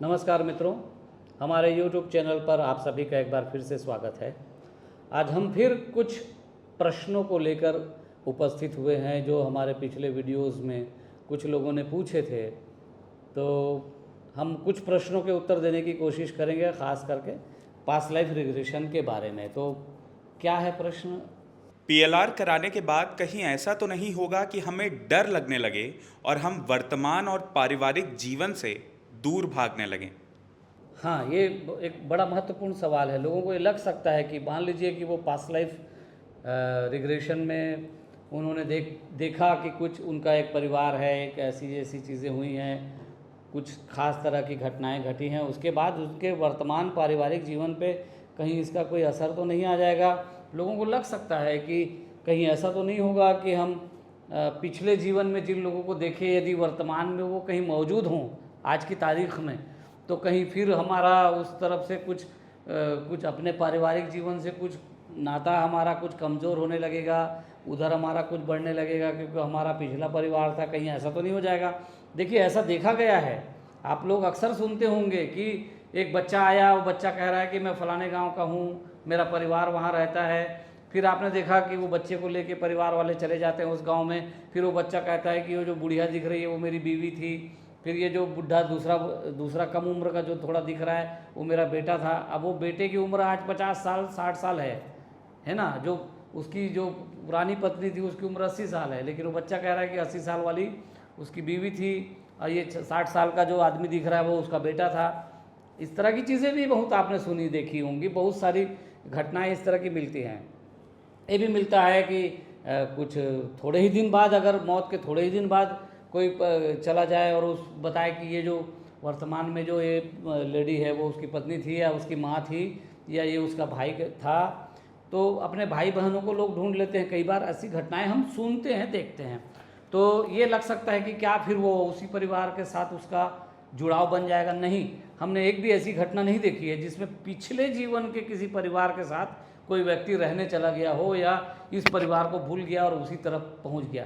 नमस्कार मित्रों, हमारे YouTube चैनल पर आप सभी का एक बार फिर से स्वागत है। आज हम फिर कुछ प्रश्नों को लेकर उपस्थित हुए हैं जो हमारे पिछले वीडियोस में कुछ लोगों ने पूछे थे। तो हम कुछ प्रश्नों के उत्तर देने की कोशिश करेंगे, ख़ास करके पास्ट लाइफ रिग्रेशन के बारे में। तो क्या है प्रश्न? पीएलआर कराने के बाद कहीं ऐसा तो नहीं होगा कि हमें डर लगने लगे और हम वर्तमान और पारिवारिक जीवन से दूर भागने लगें? हाँ, ये एक बड़ा महत्वपूर्ण सवाल है। लोगों को ये लग सकता है कि मान लीजिए कि वो पास्ट लाइफ रिग्रेशन में उन्होंने देखा कि कुछ उनका एक परिवार है, एक ऐसी ऐसी चीज़ें हुई हैं, कुछ खास तरह की घटनाएं घटी हैं, उसके बाद उसके वर्तमान पारिवारिक जीवन पे कहीं इसका कोई असर तो नहीं आ जाएगा। लोगों को लग सकता है कि कहीं ऐसा तो नहीं होगा कि हम पिछले जीवन में जिन लोगों को देखें, यदि वर्तमान में वो कहीं मौजूद हों आज की तारीख में, तो कहीं फिर हमारा उस तरफ से कुछ अपने पारिवारिक जीवन से कुछ नाता हमारा कुछ कमज़ोर होने लगेगा, उधर हमारा कुछ बढ़ने लगेगा क्योंकि हमारा पिछला परिवार था। कहीं ऐसा तो नहीं हो जाएगा? देखिए, ऐसा देखा गया है। आप लोग अक्सर सुनते होंगे कि एक बच्चा आया, वो बच्चा कह रहा है कि मैं फ़लाने गांव का हूँ, मेरा परिवार वहाँ रहता है। फिर आपने देखा कि वो बच्चे को लेके परिवार वाले चले जाते हैं उस गांव में। फिर वो बच्चा कहता है कि वो जो बुढ़िया दिख रही है वो मेरी बीवी थी, फिर ये जो बुढ़ा दूसरा कम उम्र का जो थोड़ा दिख रहा है वो मेरा बेटा था। अब वो बेटे की उम्र आज 50 साल 60 साल है ना। जो उसकी जो पुरानी पत्नी थी उसकी उम्र 80 साल है, लेकिन वो बच्चा कह रहा है कि 80 साल वाली उसकी बीवी थी और ये 60 साल का जो आदमी दिख रहा है वो उसका बेटा था। इस तरह की चीज़ें भी बहुत आपने सुनी देखी होंगी, बहुत सारी घटनाएं इस तरह की मिलती हैं। ये भी मिलता है कि कुछ थोड़े ही दिन बाद, अगर मौत के थोड़े ही दिन बाद कोई चला जाए और उस बताए कि ये जो वर्तमान में जो ये लेडी है वो उसकी पत्नी थी या उसकी माँ थी या ये उसका भाई था, तो अपने भाई बहनों को लोग ढूंढ लेते हैं। कई बार ऐसी घटनाएं हम सुनते हैं, देखते हैं। तो ये लग सकता है कि क्या फिर वो उसी परिवार के साथ उसका जुड़ाव बन जाएगा? नहीं, हमने एक भी ऐसी घटना नहीं देखी है जिसमें पिछले जीवन के किसी परिवार के साथ कोई व्यक्ति रहने चला गया हो या इस परिवार को भूल गया और उसी तरफ पहुंच गया।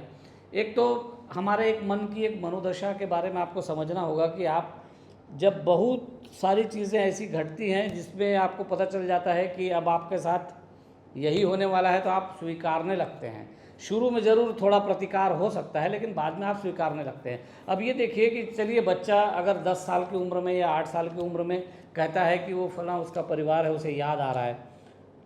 एक तो हमारे एक मन की एक मनोदशा के बारे में आपको समझना होगा कि आप जब बहुत सारी चीज़ें ऐसी घटती हैं जिसमें आपको पता चल जाता है कि अब आपके साथ यही होने वाला है, तो आप स्वीकारने लगते हैं। शुरू में ज़रूर थोड़ा प्रतिकार हो सकता है, लेकिन बाद में आप स्वीकारने लगते हैं। अब ये देखिए कि चलिए बच्चा अगर 10 साल की उम्र में या 8 साल की उम्र में कहता है कि वो फलां उसका परिवार है, उसे याद आ रहा है,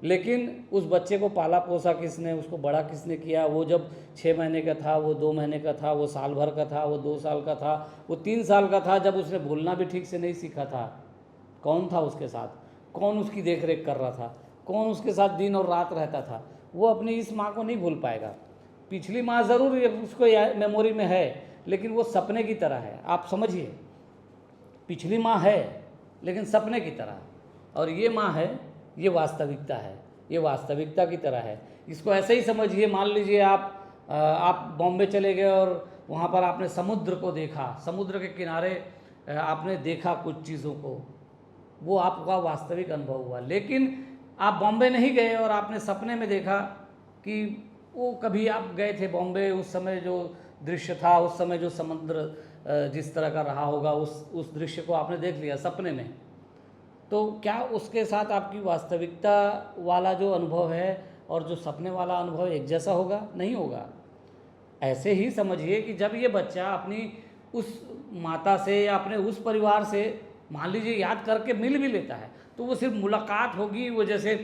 लेकिन उस बच्चे को पाला पोसा किसने, उसको बड़ा किसने किया? वो जब 6 महीने का था, वो 2 महीने का था, वो साल भर का था, वो 2 साल का था, वो 3 साल का था, जब उसने बोलना भी ठीक से नहीं सीखा था, कौन था उसके साथ? कौन उसकी देख रेख कर रहा था? कौन उसके साथ दिन और रात रहता था? वो अपनी इस माँ को नहीं भूल पाएगा। पिछली माँ ज़रूर उसको मेमोरी में है, लेकिन वो सपने की तरह है। आप समझिए, पिछली माँ है लेकिन सपने की तरह, और ये माँ है, ये वास्तविकता है, ये वास्तविकता की तरह है। इसको ऐसे ही समझिए। मान लीजिए आप बॉम्बे चले गए और वहाँ पर आपने समुद्र को देखा, समुद्र के किनारे आपने देखा कुछ चीज़ों को, वो आपका वास्तविक अनुभव हुआ। लेकिन आप बॉम्बे नहीं गए और आपने सपने में देखा कि वो कभी आप गए थे बॉम्बे, उस समय जो दृश्य था, उस समय जो समुद्र जिस तरह का रहा होगा, उस दृश्य को आपने देख लिया सपने में। तो क्या उसके साथ आपकी वास्तविकता वाला जो अनुभव है और जो सपने वाला अनुभव एक जैसा होगा? नहीं होगा। ऐसे ही समझिए कि जब ये बच्चा अपनी उस माता से या अपने उस परिवार से मान लीजिए याद करके मिल भी लेता है, तो वो सिर्फ मुलाकात होगी। वो जैसे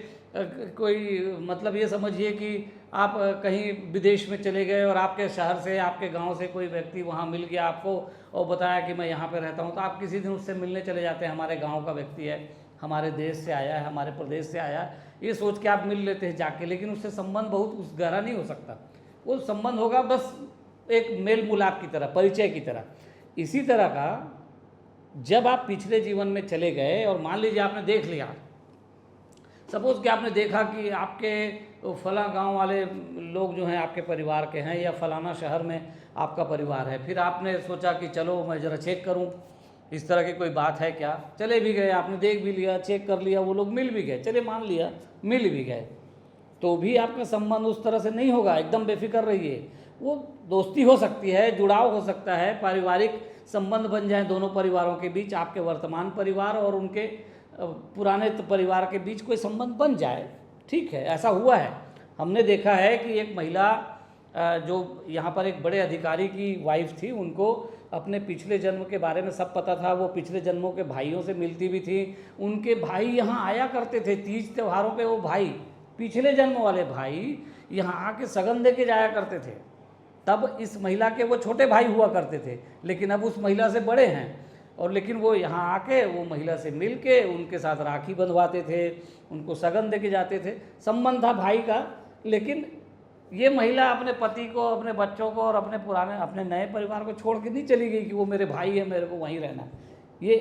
कोई मतलब ये समझिए कि आप कहीं विदेश में चले गए और आपके शहर से, आपके गांव से कोई व्यक्ति वहां मिल गया आपको और बताया कि मैं यहाँ पे रहता हूँ, तो आप किसी दिन उससे मिलने चले जाते हैं। हमारे गांव का व्यक्ति है, हमारे देश से आया है, हमारे प्रदेश से आया है, ये सोच के आप मिल लेते हैं जाके, लेकिन उससे संबंध बहुत उस गहरा नहीं हो सकता। वो संबंध होगा बस एक मेल मुलाप की तरह, परिचय की तरह। इसी तरह का जब आप पिछले जीवन में चले गए और मान लीजिए आपने देख लिया, सपोज़ कि आपने देखा कि आपके फला गांव वाले लोग जो हैं आपके परिवार के हैं या फलाना शहर में आपका परिवार है, फिर आपने सोचा कि चलो मैं ज़रा चेक करूं इस तरह की कोई बात है क्या। चले भी गए, आपने देख भी लिया, चेक कर लिया, वो लोग मिल भी गए, चले मान लिया मिल भी गए, तो भी आपका संबंध उस तरह से नहीं होगा। एकदम बेफिक्र रहिए। वो दोस्ती हो सकती है, जुड़ाव हो सकता है, पारिवारिक संबंध बन जाए दोनों परिवारों के बीच, आपके वर्तमान परिवार और उनके पुराने परिवार के बीच कोई संबंध बन जाए, ठीक है, ऐसा हुआ है। हमने देखा है कि एक महिला जो यहाँ पर एक बड़े अधिकारी की वाइफ थी, उनको अपने पिछले जन्म के बारे में सब पता था। वो पिछले जन्मों के भाइयों से मिलती भी थी, उनके भाई यहाँ आया करते थे तीज त्योहारों पे। वो भाई, पिछले जन्म वाले भाई यहाँ आके सगन दे के जाया करते थे। तब इस महिला के वो छोटे भाई हुआ करते थे, लेकिन अब उस महिला से बड़े हैं। और लेकिन वो यहाँ आके वो महिला से मिल के उनके साथ राखी बंधवाते थे, उनको सगन दे के जाते थे, संबंध था भाई का। लेकिन ये महिला अपने पति को, अपने बच्चों को और अपने नए परिवार को छोड़ के नहीं चली गई कि वो मेरे भाई है, मेरे को वहीं रहना है। ये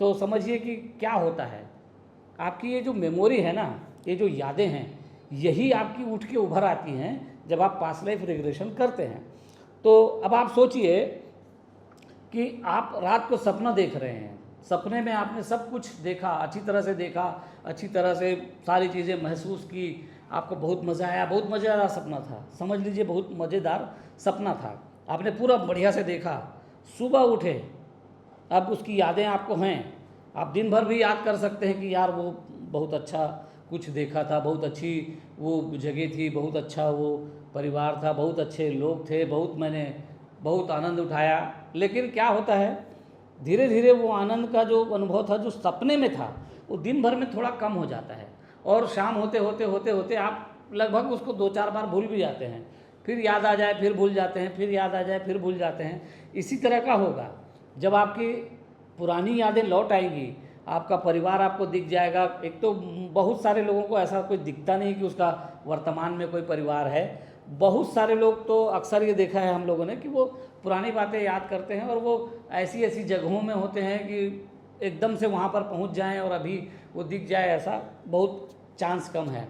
तो समझिए कि क्या होता है। आपकी ये जो मेमोरी है ना, ये जो यादें हैं, यही आपकी उठ के उभर आती हैं जब आप पास्ट लाइफ रिग्रेशन करते हैं। तो अब आप सोचिए कि आप रात को सपना देख रहे हैं, सपने में आपने सब कुछ देखा, अच्छी तरह से देखा, अच्छी तरह से सारी चीज़ें महसूस की, आपको बहुत मज़ा आया, बहुत मज़ेदार सपना था, समझ लीजिए बहुत मज़ेदार सपना था, आपने पूरा बढ़िया से देखा। सुबह उठे, अब उसकी यादें आपको हैं, आप दिन भर भी याद कर सकते हैं कि यार वो बहुत अच्छा कुछ देखा था, बहुत अच्छी वो जगह थी, बहुत अच्छा वो परिवार था, बहुत अच्छे लोग थे, मैंने बहुत आनंद उठाया। लेकिन क्या होता है, धीरे धीरे वो आनंद का जो अनुभव था, जो सपने में था, वो दिन भर में थोड़ा कम हो जाता है और शाम होते होते आप लगभग उसको 2-4 बार भूल भी जाते हैं। फिर याद आ जाए फिर भूल जाते हैं, फिर याद आ जाए फिर भूल जाते हैं। इसी तरह का होगा जब आपकी पुरानी यादें लौट आएंगी, आपका परिवार आपको दिख जाएगा। एक तो बहुत सारे लोगों को ऐसा कोई दिखता नहीं कि उसका वर्तमान में कोई परिवार है। बहुत सारे लोग तो अक्सर ये देखा है हम लोगों ने कि वो पुरानी बातें याद करते हैं और वो ऐसी ऐसी जगहों में होते हैं कि एकदम से वहाँ पर पहुँच जाएं और अभी वो दिख जाए, ऐसा बहुत चांस कम है।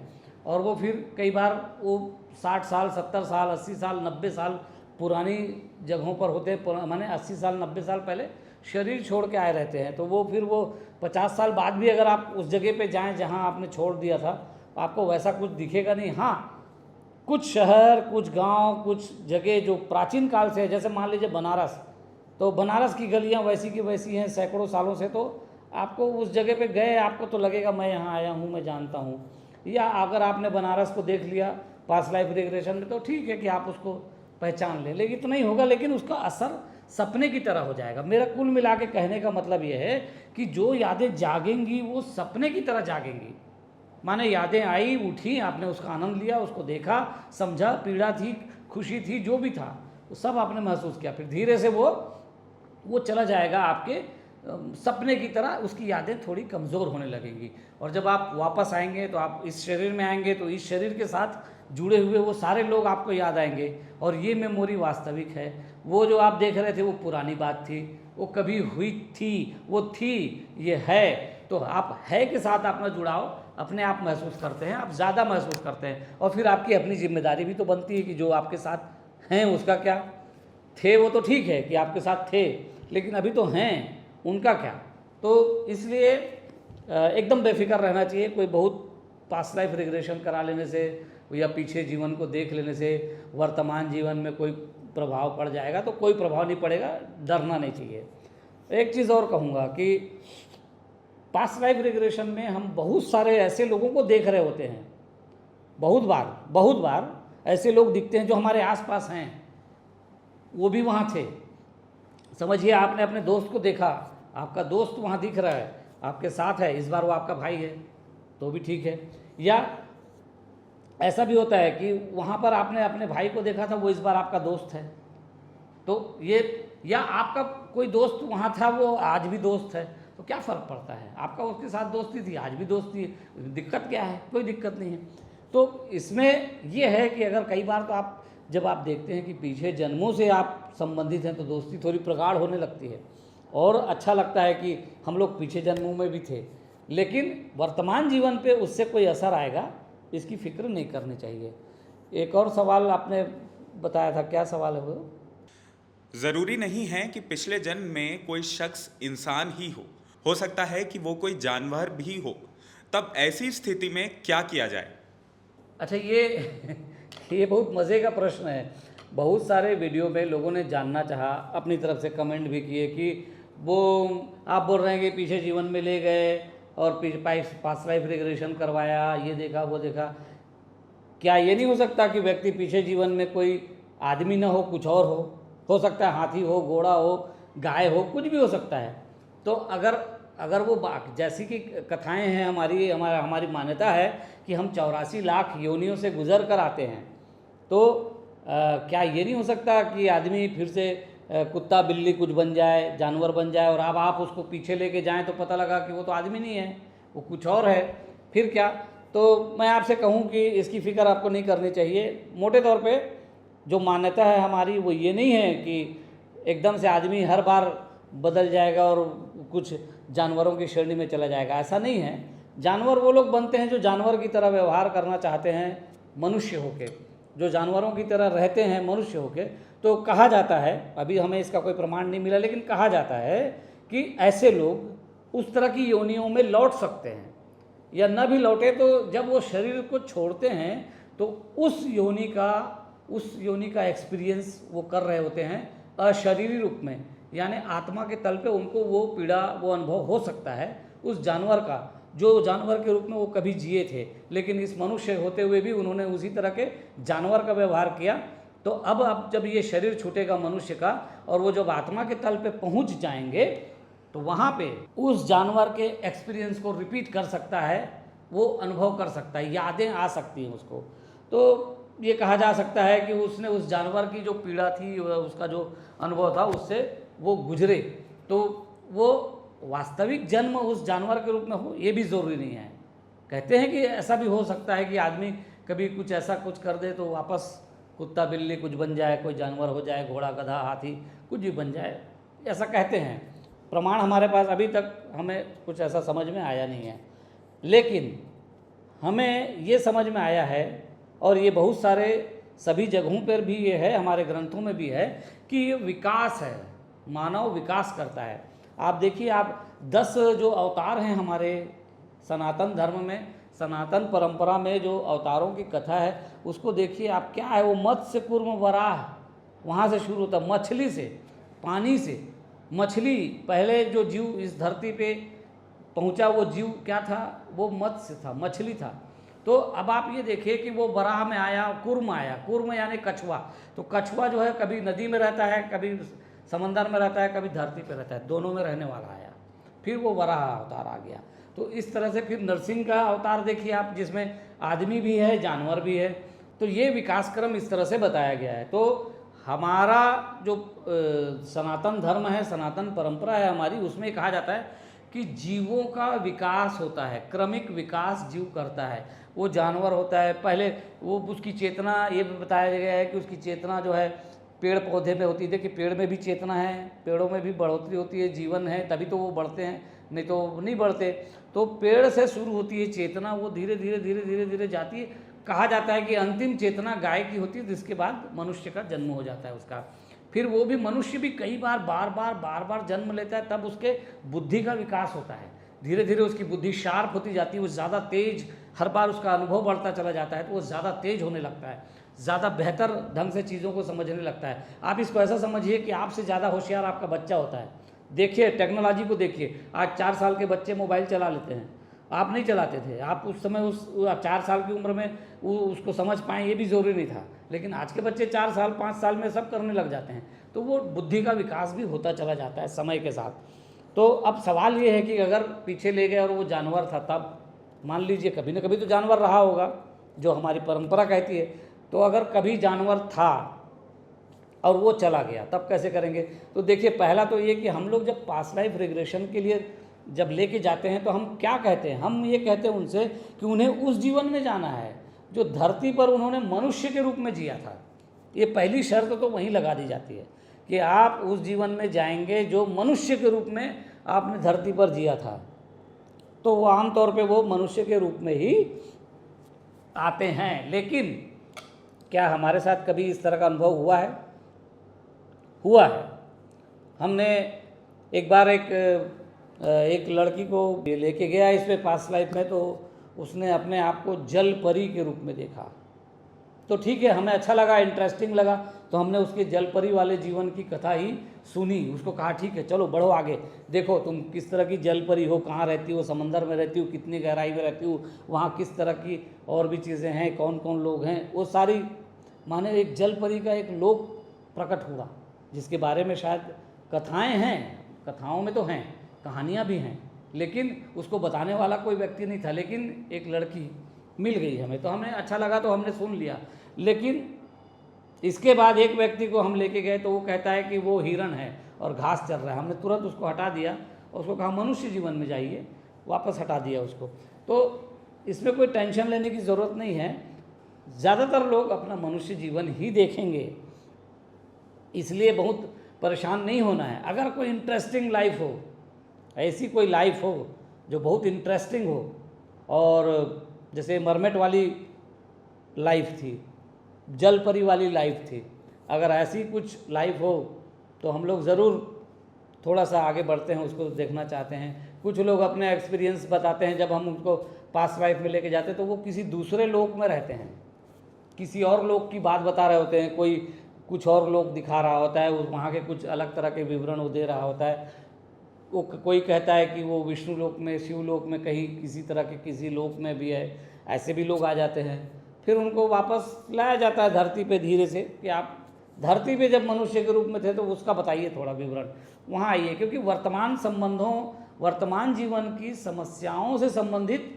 और वो फिर कई बार वो 60 साल 70 साल 80 साल 90 साल पुरानी जगहों पर होते हैं, माने 80 साल 90 साल पहले शरीर छोड़ के आए रहते हैं। तो वो फिर वो 50 साल बाद भी अगर आप उस जगह पे जाएं जहां आपने छोड़ दिया था, आपको वैसा कुछ दिखेगा नहीं। हाँ, कुछ शहर, कुछ गांव, कुछ जगह जो प्राचीन काल से है, जैसे मान लीजिए बनारस, तो बनारस की गलियां वैसी की वैसी हैं सैकड़ों सालों से। तो आपको उस जगह पे गए, आपको तो लगेगा मैं यहाँ आया हूँ, मैं जानता हूँ। या अगर आपने बनारस को देख लिया पास्ट लाइफ रिग्रेशन में, तो ठीक है कि आप उसको पहचान लें, लेकिन इतना ही होगा। लेकिन उसका असर सपने की तरह हो जाएगा। मेरा कुल मिला के कहने का मतलब ये है कि जो यादें जागेंगी वो सपने की तरह जागेंगी। माने यादें आई, उठी, आपने उसका आनंद लिया, उसको देखा, समझा, पीड़ा थी, खुशी थी, जो भी था वो सब आपने महसूस किया। फिर धीरे से वो चला जाएगा आपके सपने की तरह, उसकी यादें थोड़ी कमज़ोर होने लगेंगी। और जब आप वापस आएंगे तो आप इस शरीर में आएंगे तो इस शरीर के साथ जुड़े हुए वो सारे लोग आपको याद आएंगे। और ये मेमोरी वास्तविक है। वो जो आप देख रहे थे वो पुरानी बात थी, वो कभी हुई थी, वो थी, ये है। तो आप है के साथ अपना जुड़ाव अपने आप महसूस करते हैं, आप ज़्यादा महसूस करते हैं। और फिर आपकी अपनी जिम्मेदारी भी तो बनती है कि जो आपके साथ हैं उसका क्या। थे वो तो ठीक है कि आपके साथ थे, लेकिन अभी तो हैं, उनका क्या। तो इसलिए एकदम बेफिक्र रहना चाहिए। कोई बहुत पास्ट लाइफ रिग्रेशन करा लेने से या पीछे जीवन को देख लेने से वर्तमान जीवन में कोई प्रभाव पड़ जाएगा, तो कोई प्रभाव नहीं पड़ेगा, डरना नहीं चाहिए। एक चीज़ और कहूँगा कि पास्ट लाइफ रिग्रेशन में हम बहुत सारे ऐसे लोगों को देख रहे होते हैं। बहुत बार ऐसे लोग दिखते हैं जो हमारे आसपास हैं, वो भी वहाँ थे। समझिए आपने अपने दोस्त को देखा, आपका दोस्त वहाँ दिख रहा है, आपके साथ है, इस बार वो आपका भाई है तो भी ठीक है। या ऐसा भी होता है कि वहाँ पर आपने अपने भाई को देखा था, वो इस बार आपका दोस्त है। तो ये, या आपका कोई दोस्त वहाँ था, वो आज भी दोस्त है, तो क्या फ़र्क पड़ता है। आपका उसके साथ दोस्ती थी, आज भी दोस्ती है, दिक्कत क्या है, कोई दिक्कत नहीं है। तो इसमें यह है कि अगर कई बार तो आप जब आप देखते हैं कि पीछे जन्मों से आप संबंधित हैं, तो दोस्ती थोड़ी प्रगाढ़ होने लगती है और अच्छा लगता है कि हम लोग पीछे जन्मों में भी थे। लेकिन वर्तमान जीवन पे उससे कोई असर आएगा, इसकी फिक्र नहीं करनी चाहिए। एक और सवाल आपने बताया था, क्या सवाल है वो? ज़रूरी नहीं है कि पिछले जन्म में कोई शख्स इंसान ही हो सकता है कि वो कोई जानवर भी हो। तब ऐसी स्थिति में क्या किया जाए? अच्छा, ये बहुत मज़े का प्रश्न है। बहुत सारे वीडियो में लोगों ने जानना चाहा, अपनी तरफ से कमेंट भी किए कि वो आप बोल रहे हैं कि पीछे जीवन में ले गए और पास्ट लाइफ रिग्रेशन करवाया, ये देखा वो देखा। क्या ये नहीं हो सकता कि व्यक्ति पीछे जीवन में कोई आदमी ना हो, कुछ और हो सकता है हाथी हो, घोड़ा हो, गाय हो, कुछ भी हो सकता है। तो अगर वो जैसी कि कथाएं हैं, हमारी मान्यता है कि हम 84 लाख योनियों से गुजर कर आते हैं, तो क्या ये नहीं हो सकता कि आदमी फिर से कुत्ता बिल्ली कुछ बन जाए, जानवर बन जाए, और अब आप उसको पीछे लेके जाएं तो पता लगा कि वो तो आदमी नहीं है, वो कुछ और है, फिर क्या? तो मैं आपसे कहूं कि इसकी फ़िक्र आपको नहीं करनी चाहिए। मोटे तौर पे जो मान्यता है हमारी वो ये नहीं है कि एकदम से आदमी हर बार बदल जाएगा और कुछ जानवरों की श्रेणी में चला जाएगा, ऐसा नहीं है। जानवर वो लोग बनते हैं जो जानवर की तरह व्यवहार करना चाहते हैं मनुष्य होके, जो जानवरों की तरह रहते हैं मनुष्य होके। तो कहा जाता है, अभी हमें इसका कोई प्रमाण नहीं मिला, लेकिन कहा जाता है कि ऐसे लोग उस तरह की योनियों में लौट सकते हैं, या न भी लौटे तो जब वो शरीर को छोड़ते हैं तो उस योनि का एक्सपीरियंस वो कर रहे होते हैं अशरीरी रूप में, यानी आत्मा के तल पे उनको वो पीड़ा, वो अनुभव हो सकता है उस जानवर का, जो जानवर के रूप में वो कभी जिए थे, लेकिन इस मनुष्य होते हुए भी उन्होंने उसी तरह के जानवर का व्यवहार किया। तो अब जब ये शरीर छूटेगा मनुष्य का और वो जब आत्मा के तल पे पहुंच जाएंगे तो वहाँ पे उस जानवर के एक्सपीरियंस को रिपीट कर सकता है, वो अनुभव कर सकता है, यादें आ सकती हैं उसको। तो ये कहा जा सकता है कि उसने उस जानवर की जो पीड़ा थी, उसका जो अनुभव था, उससे वो गुजरे। तो वो वास्तविक जन्म उस जानवर के रूप में हो ये भी ज़रूरी नहीं है। कहते हैं कि ऐसा भी हो सकता है कि आदमी कभी कुछ ऐसा कुछ कर दे तो वापस कुत्ता बिल्ली कुछ बन जाए, कोई जानवर हो जाए, घोड़ा गधा हाथी कुछ भी बन जाए, ऐसा कहते हैं। प्रमाण हमारे पास अभी तक हमें कुछ ऐसा समझ में आया नहीं है, लेकिन हमें ये समझ में आया है, और ये बहुत सारे सभी जगहों पर भी ये है, हमारे ग्रंथों में भी है कि ये विकास है, मानव विकास करता है। आप देखिए, आप 10 जो अवतार हैं हमारे सनातन धर्म में, सनातन परंपरा में जो अवतारों की कथा है उसको देखिए आप, क्या है वो मत्स्य कूर्म वराह, वहाँ से शुरू होता, मछली से, पानी से। मछली पहले जो जीव इस धरती पे पहुँचा वो जीव क्या था? वो मत्स्य था, मछली था। तो अब आप ये देखिए कि वो वराह में आया, कूर्म आया, कूर्म यानी कछुआ। तो कछुआ जो है कभी नदी में रहता है, कभी समंदर में रहता है, कभी धरती पे रहता है, दोनों में रहने वाला आया। फिर वो वराह अवतार आ गया। तो इस तरह से फिर नरसिंह का अवतार देखिए आप, जिसमें आदमी भी है, जानवर भी है। तो ये विकास क्रम इस तरह से बताया गया है। तो हमारा जो सनातन धर्म है, सनातन परंपरा है हमारी, उसमें कहा जाता है कि जीवों का विकास होता है, क्रमिक विकास जीव करता है। वो जानवर होता है, पहले वो उसकी चेतना, ये भी बताया गया है कि उसकी चेतना जो है पेड़ पौधे में होती है। देखिए पेड़ में भी चेतना है, पेड़ों में भी बढ़ोतरी होती है, जीवन है, तभी तो वो बढ़ते हैं, नहीं तो नहीं बढ़ते। तो पेड़ से शुरू होती है चेतना, वो धीरे धीरे धीरे धीरे धीरे जाती है। कहा जाता है कि अंतिम चेतना गाय की होती है, जिसके बाद मनुष्य का जन्म हो जाता है उसका। फिर वो भी मनुष्य भी कई बार बार बार जन्म लेता है, तब उसके बुद्धि का विकास होता है। धीरे धीरे उसकी बुद्धि शार्प होती जाती है, वो ज़्यादा तेज, हर बार उसका अनुभव बढ़ता चला जाता है, तो वो ज़्यादा तेज होने लगता है, ज़्यादा बेहतर ढंग से चीज़ों को समझने लगता है। आप इसको ऐसा समझिए कि आपसे ज़्यादा होशियार आपका बच्चा होता है। देखिए टेक्नोलॉजी को देखिए, आज 4 साल के बच्चे मोबाइल चला लेते हैं, आप नहीं चलाते थे। आप उस समय उस 4 साल की उम्र में उसको समझ पाएँ ये भी ज़रूरी नहीं था, लेकिन आज के बच्चे 4 साल 5 साल में सब करने लग जाते हैं। तो वो बुद्धि का विकास भी होता चला जाता है समय के साथ। तो अब सवाल ये है कि अगर पीछे ले गए और वो जानवर था, तब मान लीजिए कभी न कभी तो जानवर रहा होगा, जो हमारी परंपरा कहती है। तो अगर कभी जानवर था और वो चला गया, तब कैसे करेंगे? तो देखिए, पहला तो ये कि हम लोग जब पास्ट लाइफ रिग्रेशन के लिए जब लेके जाते हैं तो हम क्या कहते हैं? हम ये कहते हैं उनसे कि उन्हें उस जीवन में जाना है जो धरती पर उन्होंने मनुष्य के रूप में जिया था। ये पहली शर्त तो वहीं लगा दी जाती है कि आप उस जीवन में जाएंगे जो मनुष्य के रूप में आपने धरती पर जिया था। तो वो आमतौर पे वो मनुष्य के रूप में ही आते हैं। लेकिन क्या हमारे साथ कभी इस तरह का अनुभव हुआ है? हुआ है। हमने एक बार एक लड़की को लेके गया इसमें पास्ट लाइफ में, तो उसने अपने आप को जल परी के रूप में देखा। तो ठीक है, हमें अच्छा लगा, इंटरेस्टिंग लगा, तो हमने उसके जलपरी वाले जीवन की कथा ही सुनी। उसको कहा ठीक है चलो बढ़ो आगे, देखो तुम किस तरह की जलपरी हो, कहाँ रहती हो, समंदर में रहती हो, कितनी गहराई में रहती हो, वहाँ किस तरह की और भी चीज़ें हैं, कौन कौन लोग हैं, वो सारी माने एक जलपरी का एक लोक प्रकट हुआ, जिसके बारे में शायद कथाएँ हैं, कथाओं में तो हैं, कहानियाँ भी हैं, लेकिन उसको बताने वाला कोई व्यक्ति नहीं था। लेकिन एक लड़की मिल गई हमें, तो हमें अच्छा लगा, तो हमने सुन लिया। लेकिन इसके बाद एक व्यक्ति को हम लेके गए, तो वो कहता है कि वो हिरण है और घास चर रहा है। हमने तुरंत उसको हटा दिया और उसको कहा मनुष्य जीवन में जाइए, वापस हटा दिया उसको। तो इसमें कोई टेंशन लेने की ज़रूरत नहीं है, ज़्यादातर लोग अपना मनुष्य जीवन ही देखेंगे, इसलिए बहुत परेशान नहीं होना है। अगर कोई इंटरेस्टिंग लाइफ हो, ऐसी कोई लाइफ हो जो बहुत इंटरेस्टिंग हो, और जैसे मरमेट वाली लाइफ थी, जलपरी वाली लाइफ थी, अगर ऐसी कुछ लाइफ हो तो हम लोग ज़रूर थोड़ा सा आगे बढ़ते हैं, उसको देखना चाहते हैं। कुछ लोग अपने एक्सपीरियंस बताते हैं, जब हम उनको पास्ट लाइफ में लेके जाते हैं तो वो किसी दूसरे लोक में रहते हैं, किसी और लोक की बात बता रहे होते हैं, कोई कुछ और लोक दिखा रहा होता है, वहाँ के कुछ अलग तरह के विवरण वो दे रहा होता है। वो कोई कहता है कि वो विष्णु लोक में, शिव लोक में, कहीं किसी तरह के किसी लोक में भी है। ऐसे भी लोग आ जाते हैं, फिर उनको वापस लाया जाता है धरती पे धीरे से, कि आप धरती पे जब मनुष्य के रूप में थे तो उसका बताइए थोड़ा विवरण, वहाँ आइए। क्योंकि वर्तमान संबंधों, वर्तमान जीवन की समस्याओं से संबंधित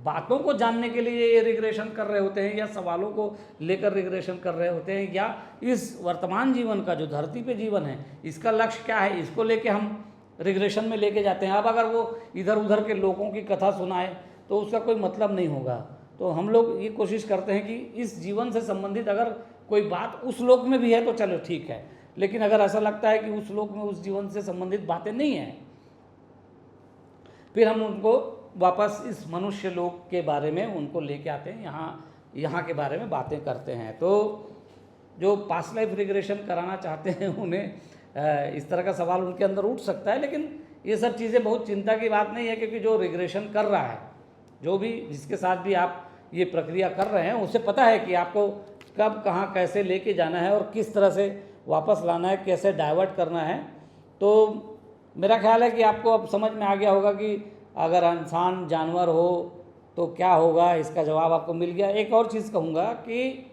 बातों को जानने के लिए ये रिग्रेशन कर रहे होते हैं, या सवालों को लेकर रिग्रेशन कर रहे होते हैं, या इस वर्तमान जीवन का जो धरती पे जीवन है इसका लक्ष्य क्या है, इसको लेके हम रिग्रेशन में लेके जाते हैं। अब अगर वो इधर उधर के लोगों की कथा सुनाए तो उसका कोई मतलब नहीं होगा। तो हम लोग ये कोशिश करते हैं कि इस जीवन से संबंधित अगर कोई बात उस लोक में भी है तो चलो ठीक है, लेकिन अगर ऐसा लगता है कि उस लोक में उस जीवन से संबंधित बातें नहीं हैं, फिर हम उनको वापस इस मनुष्य लोक के बारे में उनको लेके आते हैं, यहाँ के बारे में बातें करते हैं। तो जो पास्ट लाइफ रिग्रेशन कराना चाहते हैं उन्हें इस तरह का सवाल उनके अंदर उठ सकता है, लेकिन ये सब चीज़ें बहुत चिंता की बात नहीं है, क्योंकि जो रिग्रेशन कर रहा है, जो भी जिसके साथ भी आप ये प्रक्रिया कर रहे हैं, उसे पता है कि आपको कब कहाँ कैसे लेके जाना है और किस तरह से वापस लाना है, कैसे डाइवर्ट करना है। तो मेरा ख्याल है कि आपको अब समझ में आ गया होगा कि अगर इंसान जानवर हो तो क्या होगा, इसका जवाब आपको मिल गया। एक और चीज़ कहूँगा कि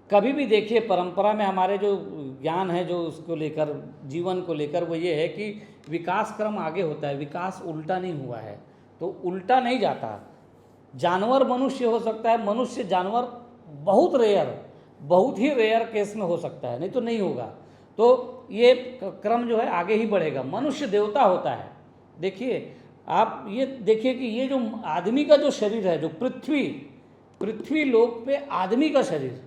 कभी भी देखिए परंपरा में हमारे जो ज्ञान है, जो उसको लेकर, जीवन को लेकर, वो ये है कि विकास क्रम आगे होता है, विकास उल्टा नहीं हुआ है, तो उल्टा नहीं जाता। जानवर मनुष्य हो सकता है, मनुष्य जानवर बहुत रेयर, बहुत ही रेयर केस में हो सकता है, नहीं तो नहीं होगा। तो ये क्रम जो है आगे ही बढ़ेगा। मनुष्य देवता होता है। देखिए आप ये देखिए कि ये जो आदमी का जो शरीर है, जो पृथ्वी लोक पे आदमी का शरीर,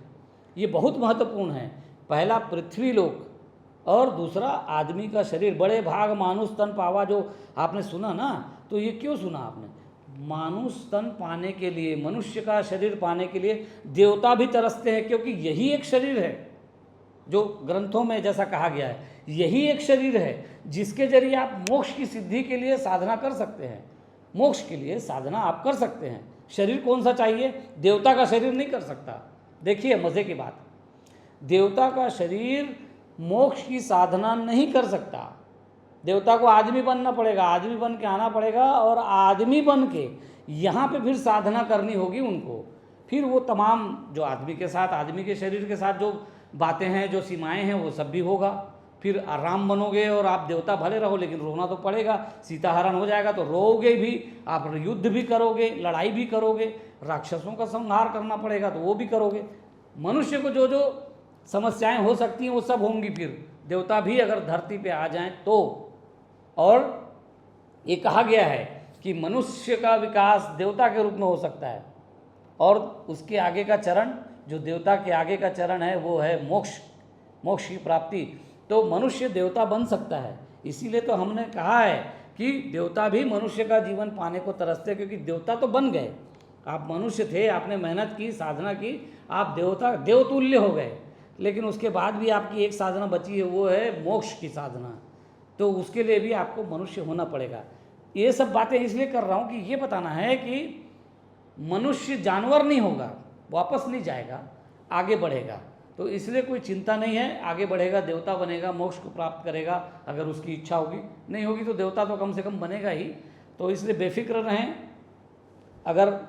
ये बहुत महत्वपूर्ण है। पहला पृथ्वी लोक और दूसरा आदमी का शरीर। बड़े भाग मानुष तन पावा, जो आपने सुना ना, तो ये क्यों सुना आपने? मानुष तन पाने के लिए, मनुष्य का शरीर पाने के लिए देवता भी तरसते हैं, क्योंकि यही एक शरीर है जो ग्रंथों में जैसा कहा गया है, यही एक शरीर है जिसके जरिए आप मोक्ष की सिद्धि के लिए साधना कर सकते हैं। मोक्ष के लिए साधना आप कर सकते हैं। शरीर कौन सा चाहिए? देवता का शरीर नहीं कर सकता। देखिए मज़े की बात, देवता का शरीर मोक्ष की साधना नहीं कर सकता। देवता को आदमी बनना पड़ेगा, आदमी बन के आना पड़ेगा, और आदमी बन के यहाँ पे फिर साधना करनी होगी उनको। फिर वो तमाम जो आदमी के साथ, आदमी के शरीर के साथ जो बातें हैं, जो सीमाएं हैं, वो सब भी होगा। फिर आराम बनोगे और आप देवता भले रहो, लेकिन रोना तो पड़ेगा। सीता हरण हो जाएगा तो रोओगे भी, आप युद्ध भी करोगे, लड़ाई भी करोगे, राक्षसों का संहार करना पड़ेगा तो वो भी करोगे। मनुष्य को जो जो समस्याएं हो सकती हैं वो सब होंगी। फिर देवता भी अगर धरती पे आ जाएं तो। और ये कहा गया है कि मनुष्य का विकास देवता के रूप में हो सकता है, और उसके आगे का चरण, जो देवता के आगे का चरण है, वो है मोक्ष, मोक्ष की प्राप्ति। तो मनुष्य देवता बन सकता है। इसीलिए तो हमने कहा है कि देवता भी मनुष्य का जीवन पाने को तरसते, क्योंकि देवता तो बन गए। आप मनुष्य थे, आपने मेहनत की, साधना की, आप देवता, देवतुल्य हो गए, लेकिन उसके बाद भी आपकी एक साधना बची है, वो है मोक्ष की साधना। तो उसके लिए भी आपको मनुष्य होना पड़ेगा। ये सब बातें इसलिए कर रहा हूँ कि ये बताना है कि मनुष्य जानवर नहीं होगा, वापस नहीं जाएगा, आगे बढ़ेगा। तो इसलिए कोई चिंता नहीं है, आगे बढ़ेगा, देवता बनेगा, मोक्ष को प्राप्त करेगा अगर उसकी इच्छा होगी। नहीं होगी तो देवता तो कम से कम बनेगा ही। तो इसलिए बेफिक्र रहें। अगर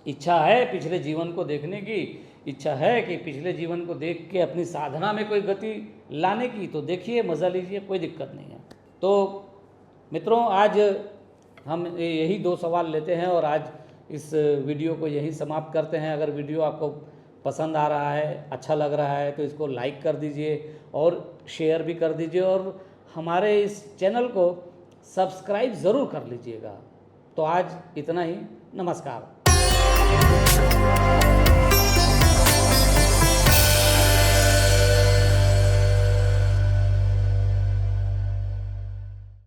इच्छा है पिछले जीवन को देखने की, इच्छा है कि पिछले जीवन को देख के अपनी साधना में कोई गति लाने की, तो देखिए, मज़ा लीजिए, कोई दिक्कत नहीं है। तो मित्रों, आज हम यही 2 सवाल लेते हैं और आज इस वीडियो को यहीं समाप्त करते हैं। अगर वीडियो आपको पसंद आ रहा है, अच्छा लग रहा है, तो इसको लाइक कर दीजिए और शेयर भी कर दीजिए और हमारे इस चैनल को सब्सक्राइब ज़रूर कर लीजिएगा। तो आज इतना ही, नमस्कार।